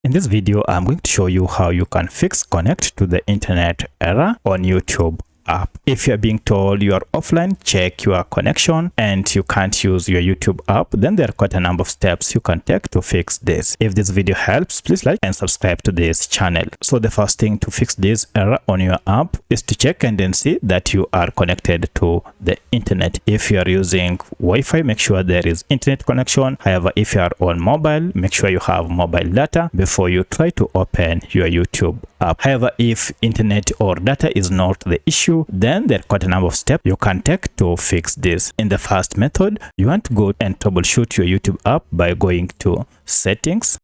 In this video, I'm going to show you how you can fix connect to the internet error on YouTube app. If you're being told you are offline, check your connection and you can't use your YouTube app, then there are quite a number of steps you can take to fix this. If this video helps, please like and subscribe to this channel. So the first thing to fix this error on your app is to check and then see that you are connected to the internet. If you are using Wi-Fi, make sure there is internet connection. However, if you are on mobile, make sure you have mobile data before you try to open your YouTube app. However, if internet or data is not the issue, then there are quite a number of steps you can take to fix this. In the first method, you want to go and troubleshoot your YouTube app by going to settings,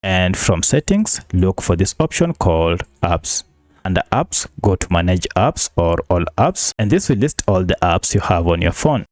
and from settings look for this option called apps. Under apps, go to manage apps or all apps, and this will list all the apps you have on your phone.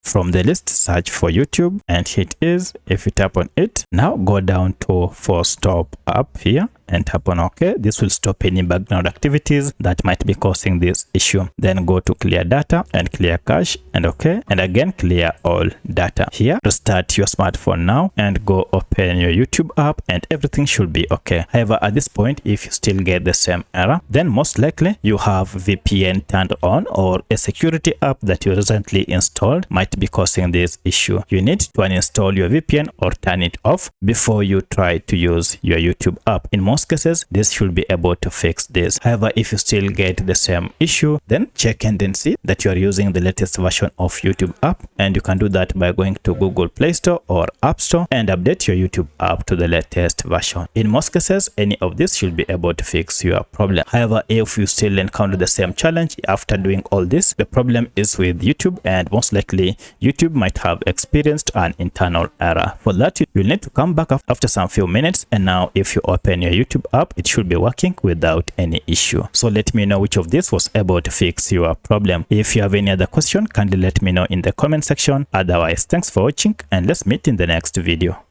From the list, search for YouTube and hit is. If you tap on it, now go down to for stop app here and tap on OK. This will stop any background activities that might be causing this issue. Then go to clear data and clear cache and OK, and again clear all data. Here, restart your smartphone now and go open your YouTube app and everything should be OK. However, at this point, if you still get the same error, then most likely you have VPN turned on or a security app that you recently installed might be causing this issue. You need to uninstall your VPN or turn it off before you try to use your YouTube app. In most cases, this should be able to fix this. However, if you still get the same issue, then check and then see that you are using the latest version of YouTube app, and you can do that by going to Google Play Store or App Store and update your YouTube app to the latest version. In most cases, any of this should be able to fix your problem. However, if you still encounter the same challenge after doing all this, the problem is with YouTube, and most likely YouTube might have experienced an internal error. For that, you'll need to come back after some few minutes, and now if you open your YouTube app, it should be working without any issue. So let me know which of this was able to fix your problem. If you have any other question, kindly let me know in the comment section. Otherwise, thanks for watching and let's meet in the next video.